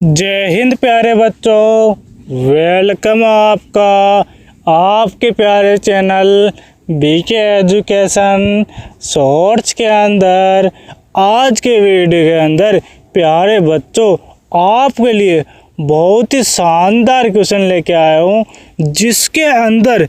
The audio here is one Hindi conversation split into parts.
जय हिंद प्यारे बच्चों, वेलकम आपका आपके प्यारे चैनल बीके एजुकेशन शॉर्ट्स के अंदर। आज के वीडियो के अंदर प्यारे बच्चों आपके लिए बहुत ही शानदार क्वेश्चन लेके आया हूँ, जिसके अंदर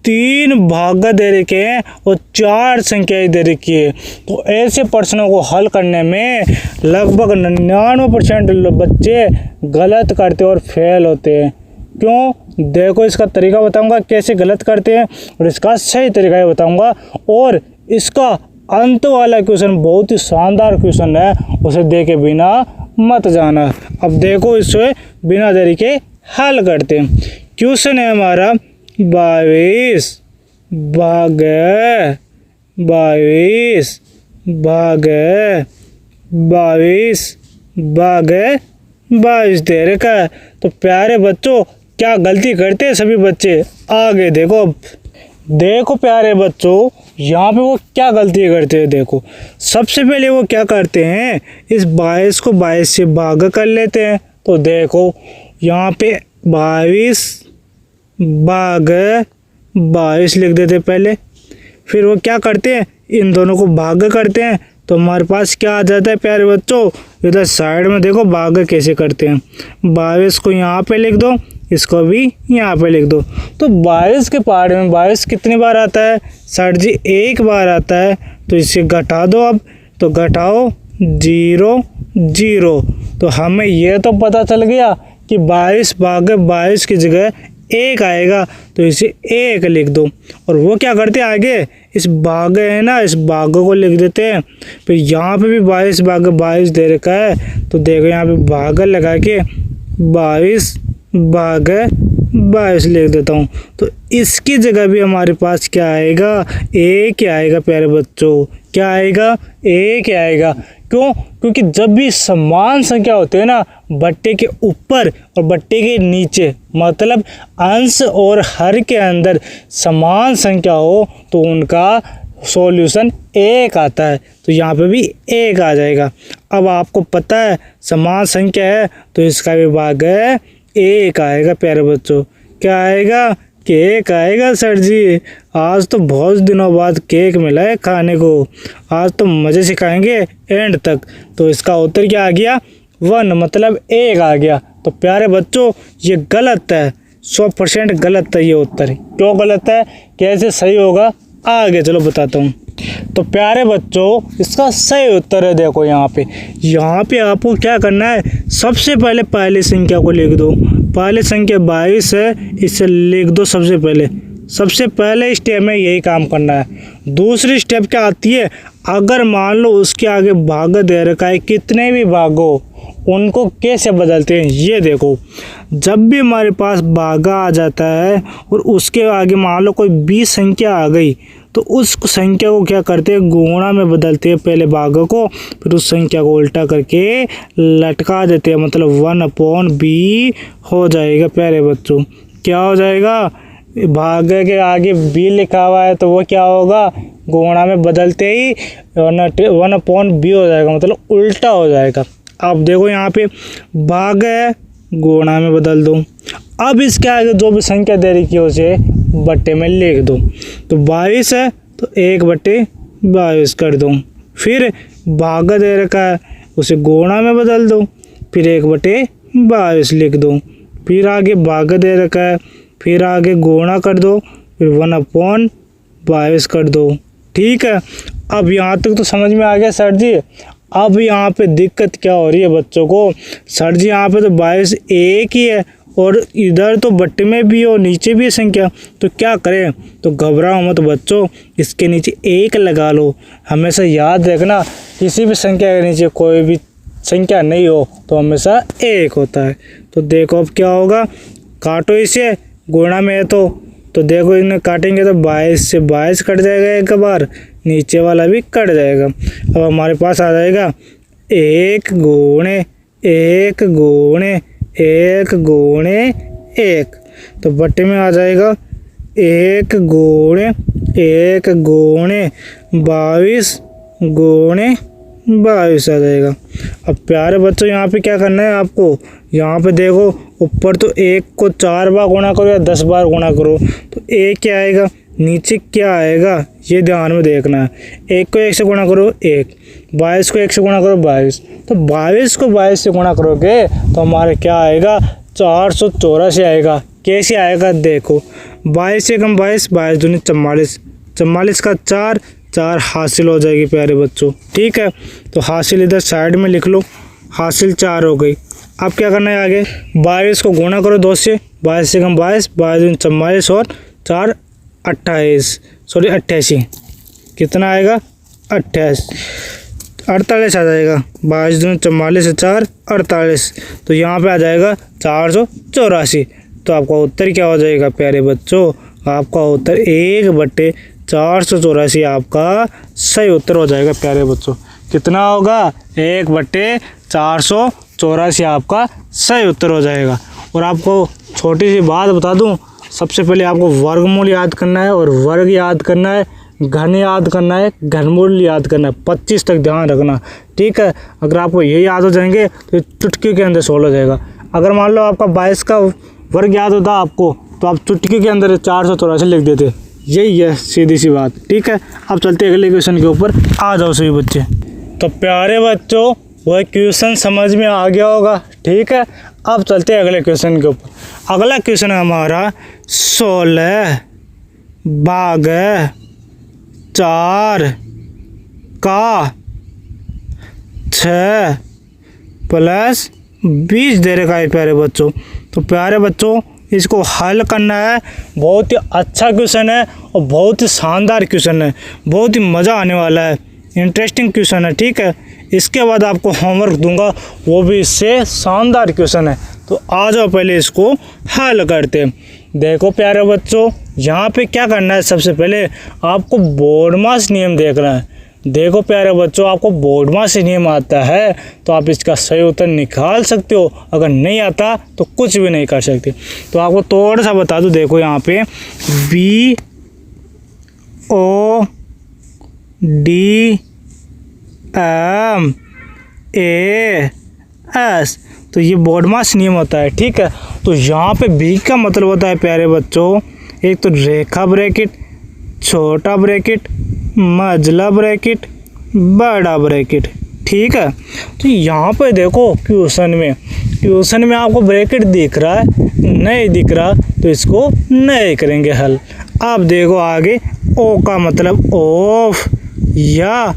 3 भाग दे रखे हैं और 4 संख्याएं दे रखी है। तो ऐसे प्रश्नों को हल करने में लगभग 99% बच्चे गलत करते और फेल होते हैं। क्यों? देखो, इसका तरीका बताऊंगा कैसे गलत करते हैं और इसका सही तरीका बताऊंगा। और इसका अंत वाला क्वेश्चन बहुत ही शानदार क्वेश्चन है, उसे देखे बिना मत जाना। अब देखो, इसे बिना देरी के हल करते हैं। क्वेश्चन है हमारा 22 भागे 22 भागे 22 भागे 22 दे रखा है। तो प्यारे बच्चों क्या गलती करते हैं सभी बच्चे? आगे देखो। अब देखो प्यारे बच्चों, यहाँ पे वो क्या गलती करते हैं। देखो, सबसे पहले वो क्या करते हैं, इस 22 को 22 से भाग कर लेते हैं। तो देखो यहाँ पे 22 भाग 22 लिख देते पहले। फिर वो क्या करते हैं, इन दोनों को भाग करते हैं। तो हमारे पास क्या आ जाता है प्यारे बच्चों, इधर साइड में देखो भाग कैसे करते हैं। 22 को यहाँ पे लिख दो, इसको भी यहाँ पे लिख दो। तो 22 के पहाड़ में 22 कितनी बार आता है सर जी? 1 बार आता है। तो इसे घटा दो। अब तो घटाओ 0 0। तो हमें ये तो पता चल गया कि 22 भाग 22 की जगह 1 आएगा। तो इसे 1 लिख दो। और वो क्या करते हैं आगे, इस भाग है ना, इस भाग को लिख देते हैं। फिर यहाँ पे भी 22 भाग 22 दे रखा है। तो देखो यहाँ पे भाग लगा के 22 भाग 22 लिख देता हूँ। तो इसकी जगह भी हमारे पास क्या आएगा, 1 आएगा प्यारे बच्चों। क्या आएगा? 1 आएगा। क्यों? क्योंकि जब भी समान संख्या होते हैं ना, बट्टे के ऊपर और बट्टे के नीचे, मतलब अंश और हर के अंदर समान संख्या हो, तो उनका सॉल्यूशन 1 आता है। तो यहाँ पे भी 1 आ जाएगा। अब आपको पता है समान संख्या है, तो इसका भी भाग है 1 आएगा प्यारे बच्चों। क्या आएगा? केक आएगा सर जी। आज तो बहुत दिनों बाद केक मिला है खाने को। आज तो मज़े से खाएंगे एंड तक। तो इसका उत्तर क्या आ गया? 1, मतलब 1 आ गया। तो प्यारे बच्चों ये गलत है, 100% गलत है ये उत्तर। क्यों गलत है, कैसे सही होगा, आगे चलो बताता हूँ। तो प्यारे बच्चों इसका सही उत्तर है, देखो यहाँ पे आपको क्या करना है, सबसे पहले पहली संख्या को लिख दो। पहली संख्या 22 है, इसे लिख दो सबसे पहले स्टेप में यही काम करना है। दूसरी स्टेप क्या आती है, अगर मान लो उसके आगे भाग दे रखा है, कितने भी भाग हो उनको कैसे बदलते हैं ये देखो। जब भी हमारे पास भागा आ जाता है और उसके आगे मान लो कोई 20 संख्या आ गई, तो उस संख्या को क्या करते हैं, गुणा में बदलते हैं पहले भाग को, फिर उस संख्या को उल्टा करके लटका देते हैं, मतलब 1/b हो जाएगा प्यारे बच्चों। क्या हो जाएगा? भाग के आगे b लिखा हुआ है, तो वो क्या होगा, गुणा में बदलते ही 1/b हो जाएगा, मतलब उल्टा हो जाएगा। अब देखो यहाँ पे भाग है, गुणा में बदल दो। अब इसके आगे जो भी संख्या दे रही है उसे बट्टे में लिख दो। तो 22 है तो 1/22 कर दो। फिर भाग दे रखा है, उसे गुणा में बदल दो, फिर 1/22 लिख दो। फिर आगे भाग दे रखा है, फिर आगे गुणा कर दो, फिर 1/22 कर दो। ठीक है, अब यहाँ तक तो समझ में आ गया सर जी। अब यहाँ पे दिक्कत क्या हो रही है बच्चों को, सर जी यहाँ पे तो 22 1 ही है और इधर तो बट्टे में भी और नीचे भी है संख्या, तो क्या करें? तो घबराओ मत बच्चों, इसके नीचे 1 लगा लो। हमेशा याद रखना, किसी भी संख्या के नीचे कोई भी संख्या नहीं हो तो हमेशा 1 होता है। तो देखो अब क्या होगा, काटो इसे, गुणा में है तो देखो इन्हें काटेंगे तो 22 से 22 कट जाएगा, एक बार नीचे वाला भी कट जाएगा। अब हमारे पास आ जाएगा 1 गुणे 1 गुणे 1 गुणे 1। तो बट्टे में आ जाएगा 1 गुणे 1 गुणे 22 गुणे 22 आ जाएगा। अब प्यारे बच्चों यहाँ पे क्या करना है आपको, यहाँ पे देखो ऊपर तो 1 को 4 बार गुणा करो या 10 बार गुणा करो तो 1 क्या आएगा, नीचे क्या आएगा ये ध्यान में देखना है। 1 को 1 से गुणा करो 1, 22 को 1 से गुणा करो 22, तो 22 को 22 से गुणा करोगे तो हमारे क्या आएगा 484 आएगा। कैसे आएगा देखो, 22 से कम 22, 22 दूनी 44, 44 का 4, 4 हासिल हो जाएगी प्यारे बच्चों। ठीक है, तो हासिल इधर साइड में लिख लो, हासिल 4 हो गई। अब क्या करना है आगे, 22 को गुणा करो 2 से, 22 से कम 22, 22 दूनी 44 और 4 88, कितना आएगा 48 आ जाएगा। 22 दूनी 44 से 4 48, तो यहाँ पे आ जाएगा 484। तो आपका उत्तर क्या हो जाएगा प्यारे बच्चों, आपका उत्तर 1/484 आपका सही उत्तर हो जाएगा प्यारे बच्चों। कितना होगा, 1/484 आपका सही उत्तर हो जाएगा। और आपको छोटी सी बात बता दूं, सबसे पहले आपको वर्गमूल याद करना है और वर्ग याद करना है, घन याद करना है, घनमूल याद करना है, 25 तक ध्यान रखना। ठीक है, अगर आपको ये याद हो जाएंगे तो चुटकी के अंदर सोल्व हो जाएगा। अगर मान लो आपका 22 का वर्ग याद होता आपको तो आप चुटकी के अंदर 484 लिख देते, यही है सीधी सी बात। ठीक है, अब चलते अगले क्वेश्चन के ऊपर, आ जाओ सभी बच्चे। तो प्यारे बच्चों वह क्वेश्चन समझ में आ गया होगा। ठीक है, अब चलते अगले क्वेश्चन के ऊपर। अगला क्वेश्चन है हमारा 16 भाग 4 का 6 प्लस 20 दे रखा है प्यारे बच्चों। तो प्यारे बच्चों इसको हल करना है, बहुत ही अच्छा क्वेश्चन है और बहुत ही शानदार क्वेश्चन है, बहुत ही मज़ा आने वाला है, इंटरेस्टिंग क्वेश्चन है। ठीक है, इसके बाद आपको होमवर्क दूंगा, वो भी इससे शानदार क्वेश्चन है। तो आ जाओ पहले इसको हल करते हैं। देखो प्यारे बच्चों यहाँ पे क्या करना है, सबसे पहले आपको बोर्डमास नियम देखना है। देखो प्यारे बच्चों आपको बोर्डमास नियम आता है तो आप इसका सही उत्तर निकाल सकते हो, अगर नहीं आता तो कुछ भी नहीं कर सकते। तो आपको थोड़ा सा बता दूं, देखो यहाँ पे BODMAS, तो ये बोर्डमास नियम होता है। ठीक है, तो यहाँ पे बी का मतलब होता है प्यारे बच्चों, एक तो रेखा ब्रैकेट, छोटा ब्रैकेट, मझला ब्रैकेट, बड़ा ब्रैकेट। ठीक है, तो यहाँ पे देखो क्वेश्चन में आपको ब्रैकेट दिख रहा है, नहीं दिख रहा तो इसको नहीं करेंगे हल। अब देखो आगे, ओ का मतलब ऑफ या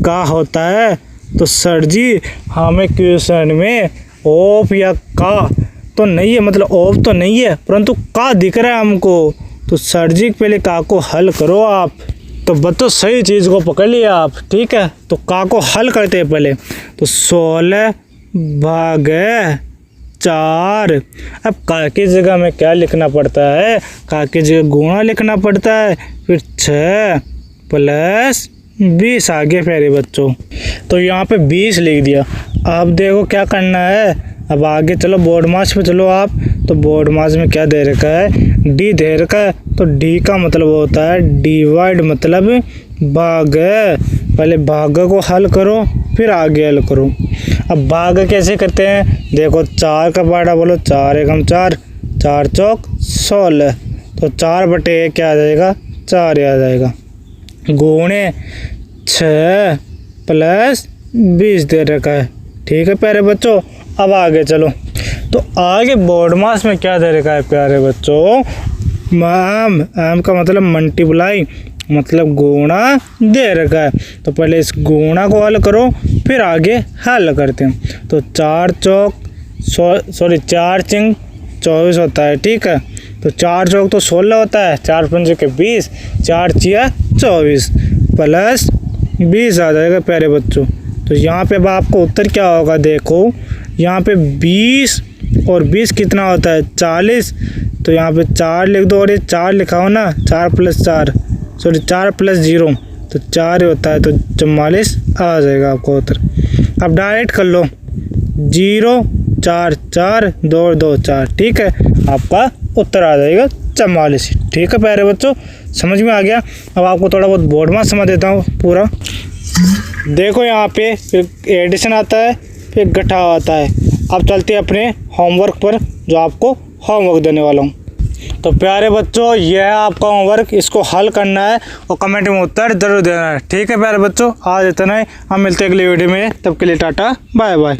का होता है, तो सर जी हमें क्वेश्चन में ऑफ या का तो नहीं है, मतलब ऑफ तो नहीं है परंतु का दिख रहा है हमको, तो सर जी पहले का को हल करो आप। तो बच्चों सही चीज़ को पकड़ लिया आप। ठीक है, तो का को हल करते हैं पहले। तो 16 भाग 4, अब का की जगह में क्या लिखना पड़ता है, का की जगह गुणा लिखना पड़ता है, फिर 6 प्लस 20 आगे प्यारे बच्चों। तो यहाँ पे 20 लिख दिया। अब देखो क्या करना है, अब आगे चलो बोर्डमास पे चलो आप। तो बोर्डमास में क्या दे रखा है, डी दे रखा है, तो डी का मतलब होता है डिवाइड, मतलब भाग। पहले भाग को हल करो फिर आगे हल करो। अब भाग कैसे करते हैं, देखो 4 का पाड़ा बोलो, 4 एकम 4, 4 चौक 16, तो 4/1 क्या आ जाएगा, 4 आ जाएगा, गुणे 6 प्लस 20 दे रखा है। ठीक है प्यारे बच्चों, अब आगे चलो। तो आगे बोर्डमास में क्या दे रखा है प्यारे बच्चों, एम का मतलब मल्टीप्लाई, मतलब गुणा दे रखा है। तो पहले इस गुणा को हल करो फिर आगे हल करते हैं। तो 4 चौक 4 चिंग 24 होता है। ठीक है, तो 4 चौक तो 16 होता है, 4 पंजे के 20, 4 चिया 24 प्लस 20 आ जाएगा प्यारे बच्चों। तो यहाँ पे अब आपको उत्तर क्या होगा, देखो यहाँ पे 20 और 20 कितना होता है 40, तो यहाँ पे 4 लिख दो और ये 4 लिखा हो ना, 4 प्लस 0 तो 4 होता है, तो 44 आ जाएगा आपको उत्तर। अब डायरेक्ट कर लो, 0 4 4 2 2 4। ठीक है, आपका उत्तर आ जाएगा 44। ठीक है प्यारे बच्चों, समझ में आ गया। अब आपको थोड़ा बहुत बोर्डमास समझ देता हूँ पूरा। देखो यहाँ पे फिर एडिशन आता है, फिर घटाव आता है। अब चलते हैं अपने होमवर्क पर, जो आपको होमवर्क देने वाला हूँ। तो प्यारे बच्चों, यह है आपका होमवर्क, इसको हल करना है और कमेंट में उत्तर जरूर देना है। ठीक है प्यारे बच्चों, आज इतना ही, हम मिलते हैं अगली वीडियो में, तब के लिए टाटा बाय बाय।